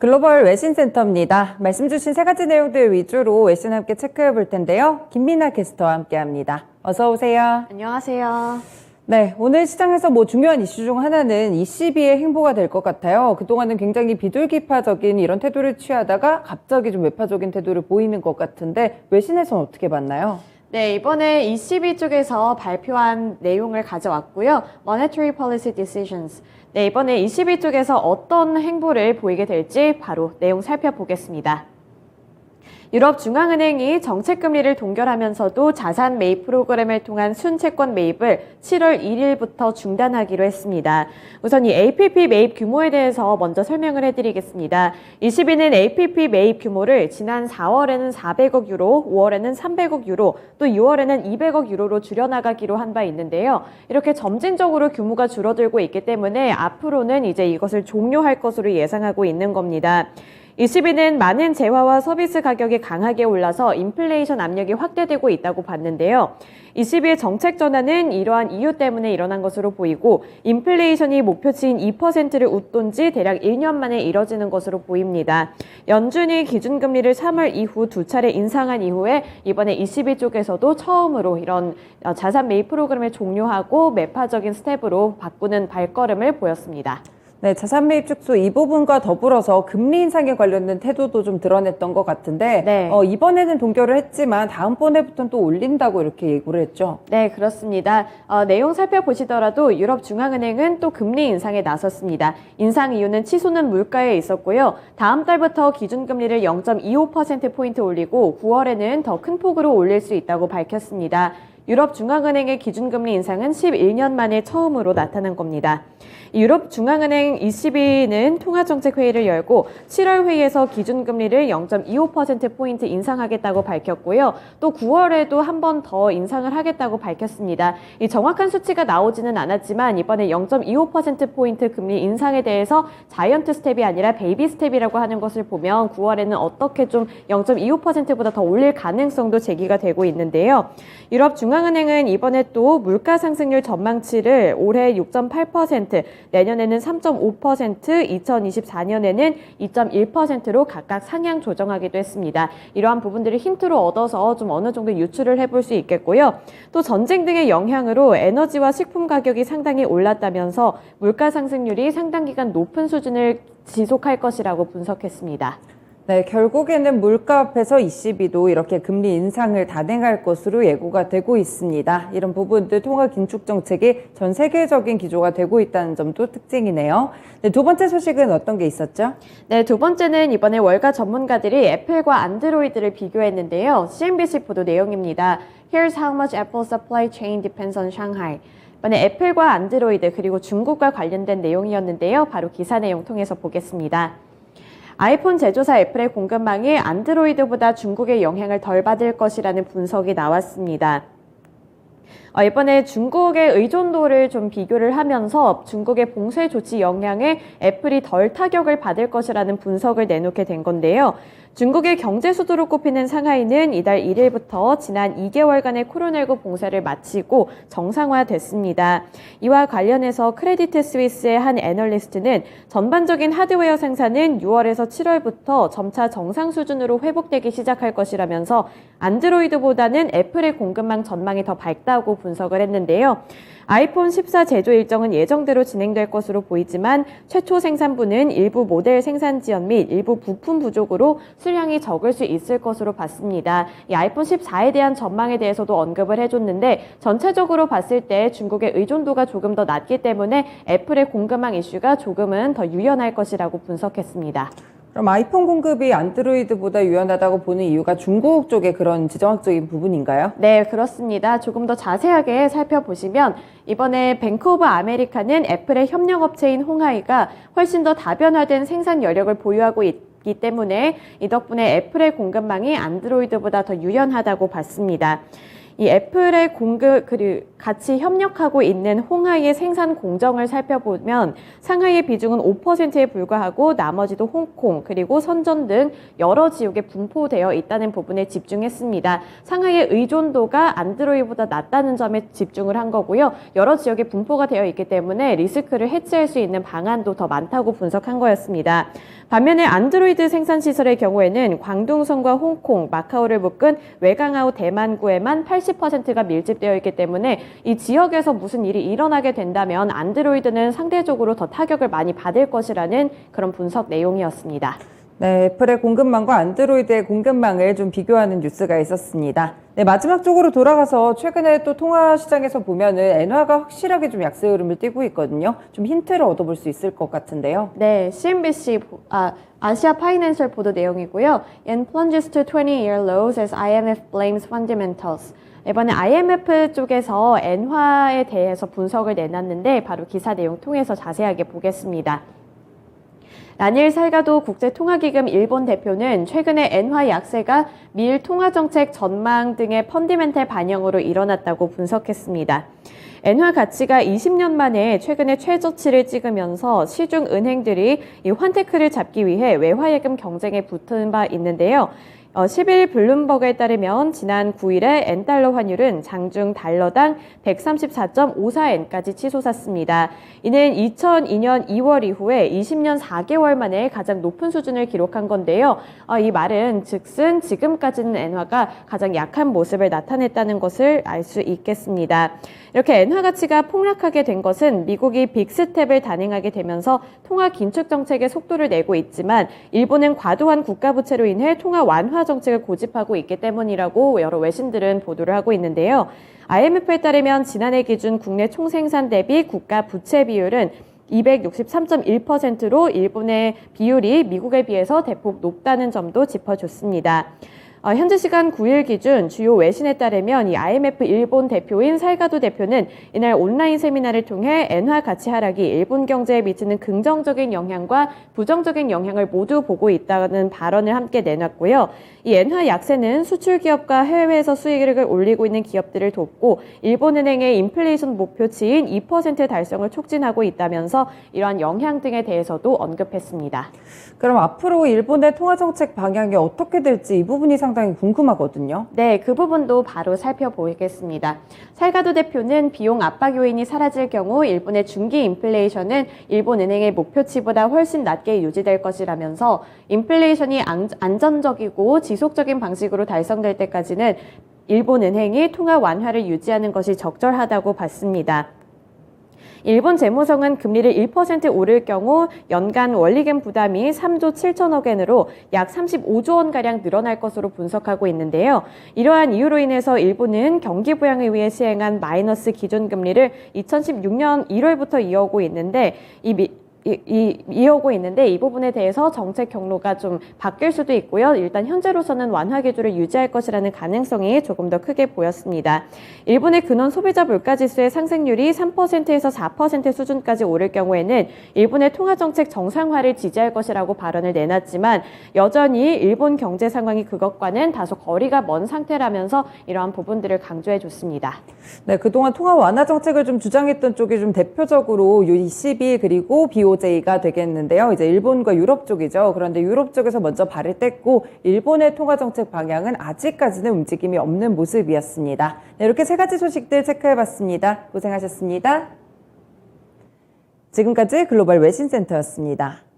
글로벌 외신센터입니다. 말씀 주신 세 가지 내용들 위주로 외신 함께 체크해 볼 텐데요. 김민아 캐스터와 함께 합니다. 어서 오세요. 안녕하세요. 네, 오늘 시장에서 중요한 이슈 중 하나는 ECB의 행보가 될 것 같아요. 그동안은 굉장히 비둘기파적인 이런 태도를 취하다가 갑자기 좀 외파적인 태도를 보이는 것 같은데 외신에서는 어떻게 봤나요? 네, 이번에 ECB 쪽에서 발표한 내용을 가져왔고요. Monetary Policy Decisions. 네, 이번에 ECB 쪽에서 어떤 행보를 보이게 될지 바로 내용 살펴보겠습니다. 유럽 중앙은행이 정책금리를 동결하면서도 자산 매입 프로그램을 통한 순채권 매입을 7월 1일부터 중단하기로 했습니다. 우선 이 APP 매입 규모에 대해서 먼저 설명을 해드리겠습니다. ECB는 APP 매입 규모를 지난 4월에는 400억 유로, 5월에는 300억 유로, 또 6월에는 200억 유로로 줄여나가기로 한 바 있는데요. 이렇게 점진적으로 규모가 줄어들고 있기 때문에 앞으로는 이제 이것을 종료할 것으로 예상하고 있는 겁니다. ECB는 많은 재화와 서비스 가격이 강하게 올라서 인플레이션 압력이 확대되고 있다고 봤는데요. ECB의 정책 전환은 이러한 이유 때문에 일어난 것으로 보이고 인플레이션이 목표치인 2%를 웃돈 지 대략 1년 만에 이뤄지는 것으로 보입니다. 연준이 기준금리를 3월 이후 두 차례 인상한 이후에 이번에 ECB 쪽에서도 처음으로 이런 자산 매입 프로그램을 종료하고 매파적인 스텝으로 바꾸는 발걸음을 보였습니다. 네, 자산 매입 축소 이 부분과 더불어서 금리 인상에 관련된 태도도 좀 드러냈던 것 같은데 네. 이번에는 동결을 했지만 다음번에부터는 또 올린다고 이렇게 예고를 했죠. 네, 그렇습니다. 내용 살펴보시더라도 유럽 중앙은행은 또 금리 인상에 나섰습니다. 인상 이유는 치솟는 물가에 있었고요. 다음 달부터 기준금리를 0.25%포인트 올리고 9월에는 더 큰 폭으로 올릴 수 있다고 밝혔습니다. 유럽 중앙은행의 기준금리 인상은 11년 만에 처음으로 나타난 겁니다. 유럽 중앙은행 ECB는 통화정책회의를 열고 7월 회의에서 기준금리를 0.25%포인트 인상하겠다고 밝혔고요. 또 9월에도 한 번 더 인상을 하겠다고 밝혔습니다. 이 정확한 수치가 나오지는 않았지만 이번에 0.25%포인트 금리 인상에 대해서 자이언트 스텝이 아니라 베이비 스텝이라고 하는 것을 보면 9월에는 어떻게 좀 0.25%보다 더 올릴 가능성도 제기가 되고 있는데요. 유럽 중앙은행은 이번에 또 물가 상승률 전망치를 올해 6.8%, 내년에는 3.5%, 2024년에는 2.1%로 각각 상향 조정하기도 했습니다. 이러한 부분들을 힌트로 얻어서 좀 어느 정도 유출을 해볼 수 있겠고요. 또 전쟁 등의 영향으로 에너지와 식품 가격이 상당히 올랐다면서 물가 상승률이 상당 기간 높은 수준을 지속할 것이라고 분석했습니다. 네, 결국에는 물가 앞에서 ECB도 이렇게 금리 인상을 단행할 것으로 예고가 되고 있습니다. 이런 부분들 통화 긴축 정책이 전 세계적인 기조가 되고 있다는 점도 특징이네요. 네, 두 번째 소식은 어떤 게 있었죠? 네, 두 번째는 이번에 월가 전문가들이 애플과 안드로이드를 비교했는데요. CNBC 보도 내용입니다. Here's how much Apple supply chain depends on Shanghai. 이번에 애플과 안드로이드 그리고 중국과 관련된 내용이었는데요. 바로 기사 내용 통해서 보겠습니다. 아이폰 제조사 애플의 공급망이 안드로이드보다 중국의 영향을 덜 받을 것이라는 분석이 나왔습니다. 이번에 중국의 의존도를 좀 비교를 하면서 중국의 봉쇄 조치 영향에 애플이 덜 타격을 받을 것이라는 분석을 내놓게 된 건데요. 중국의 경제 수도로 꼽히는 상하이는 이달 1일부터 지난 2개월간의 코로나19 봉쇄를 마치고 정상화됐습니다. 이와 관련해서 크레디트 스위스의 한 애널리스트는 전반적인 하드웨어 생산은 6월에서 7월부터 점차 정상 수준으로 회복되기 시작할 것이라면서 안드로이드보다는 애플의 공급망 전망이 더 밝다고 분석을 했는데요. 아이폰 14 제조 일정은 예정대로 진행될 것으로 보이지만 최초 생산부는 일부 모델 생산 지연 및 일부 부품 부족으로 수량이 적을 수 있을 것으로 봤습니다. 이 아이폰 14에 대한 전망에 대해서도 언급을 해줬는데 전체적으로 봤을 때 중국의 의존도가 조금 더 낮기 때문에 애플의 공급망 이슈가 조금은 더 유연할 것이라고 분석했습니다. 그럼 아이폰 공급이 안드로이드보다 유연하다고 보는 이유가 중국 쪽의 그런 지정학적인 부분인가요? 네, 그렇습니다. 조금 더 자세하게 살펴보시면 이번에 뱅크 오브 아메리카는 애플의 협력업체인 홍하이가 훨씬 더 다변화된 생산 여력을 보유하고 있기 때문에 이 덕분에 애플의 공급망이 안드로이드보다 더 유연하다고 봤습니다. 이 애플의 공급 그리고 같이 협력하고 있는 홍하이의 생산 공정을 살펴보면 상하이의 비중은 5%에 불과하고 나머지도 홍콩 그리고 선전 등 여러 지역에 분포되어 있다는 부분에 집중했습니다. 상하이의 의존도가 안드로이드보다 낮다는 점에 집중을 한 거고요. 여러 지역에 분포가 되어 있기 때문에 리스크를 해치할 수 있는 방안도 더 많다고 분석한 거였습니다. 반면에 안드로이드 생산 시설의 경우에는 광둥성과 홍콩, 마카오를 묶은 외강하우 대만구에만 80%가 밀집되어 있기 때문에 이 지역에서 무슨 일이 일어나게 된다면 안드로이드는 상대적으로 더 타격을 많이 받을 것이라는 그런 분석 내용이었습니다. 네, 애플의 공급망과 안드로이드의 공급망을 좀 비교하는 뉴스가 있었습니다. 네, 마지막 쪽으로 돌아가서 최근에 또 통화 시장에서 보면은 엔화가 확실하게 좀 약세 흐름을 띠고 있거든요. 좀 힌트를 얻어볼 수 있을 것 같은데요. 네, CNBC 아시아 파이낸셜 보도 내용이고요. Yen plunges to 20-year lows as IMF blames fundamentals. 이번에 IMF 쪽에서 엔화에 대해서 분석을 내놨는데 바로 기사 내용 통해서 자세하게 보겠습니다. 라니엘 살가도 국제통화기금 일본 대표는 최근에 엔화 약세가 미일 통화정책 전망 등의 펀디멘탈 반영으로 일어났다고 분석했습니다. 엔화 가치가 20년 만에 최근에 최저치를 찍으면서 시중 은행들이 이 환테크를 잡기 위해 외화예금 경쟁에 붙은 바 있는데요. 10일 블룸버그에 따르면 지난 9일에 엔달러 환율은 장중 달러당 134.54엔까지 치솟았습니다. 이는 2002년 2월 이후에 20년 4개월 만에 가장 높은 수준을 기록한 건데요. 이 말은 즉슨 지금까지는 엔화가 가장 약한 모습을 나타냈다는 것을 알 수 있겠습니다. 이렇게 엔화 가치가 폭락하게 된 것은 미국이 빅스텝을 단행하게 되면서 통화 긴축 정책의 속도를 내고 있지만 일본은 과도한 국가 부채로 인해 통화 완화 정책을 고집하고 있기 때문이라고 여러 외신들은 보도를 하고 있는데요. IMF에 따르면 지난해 기준 국내 총생산 대비 국가 부채 비율은 263.1%로 일본의 비율이 미국에 비해서 대폭 높다는 점도 짚어줬습니다. 현재 시간 9일 기준 주요 외신에 따르면 이 IMF 일본 대표인 살가도 대표는 이날 온라인 세미나를 통해 엔화 가치 하락이 일본 경제에 미치는 긍정적인 영향과 부정적인 영향을 모두 보고 있다는 발언을 함께 내놨고요. 이 엔화 약세는 수출 기업과 해외에서 수익을 올리고 있는 기업들을 돕고 일본은행의 인플레이션 목표치인 2% 달성을 촉진하고 있다면서 이러한 영향 등에 대해서도 언급했습니다. 그럼 앞으로 일본의 통화정책 방향이 어떻게 될지 이 부분이 상당히 궁금하거든요. 네, 그 부분도 바로 살펴보겠습니다. 살가도 대표는 비용 압박 요인이 사라질 경우 일본의 중기 인플레이션은 일본은행의 목표치보다 훨씬 낮게 유지될 것이라면서 인플레이션이 안전적이고 지속적인 방식으로 달성될 때까지는 일본은행이 통화 완화를 유지하는 것이 적절하다고 봤습니다. 일본 재무성은 금리를 1% 오를 경우 연간 원리금 부담이 3조 7천억 엔으로 약 35조 원가량 늘어날 것으로 분석하고 있는데요. 이러한 이유로 인해서 일본은 경기 부양을 위해 시행한 마이너스 기준금리를 2016년 1월부터 이어오고 있는데 이어오고 있는데 이 부분에 대해서 정책 경로가 좀 바뀔 수도 있고요. 일단 현재로서는 완화 기조를 유지할 것이라는 가능성이 조금 더 크게 보였습니다. 일본의 근원 소비자 물가지수의 상승률이 3%에서 4% 수준까지 오를 경우에는 일본의 통화정책 정상화를 지지할 것이라고 발언을 내놨지만 여전히 일본 경제 상황이 그것과는 다소 거리가 먼 상태라면서 이러한 부분들을 강조해 줬습니다. 네, 그동안 통화 완화 정책을 좀 주장했던 쪽이 좀 대표적으로 ECB 그리고 BOJ가 되겠는데요. 이제 일본과 유럽 쪽이죠. 그런데 유럽 쪽에서 먼저 발을 뗐고 일본의 통화 정책 방향은 아직까지는 움직임이 없는 모습이었습니다. 네, 이렇게 세 가지 소식들 체크해봤습니다. 고생하셨습니다. 지금까지 글로벌 외신센터였습니다.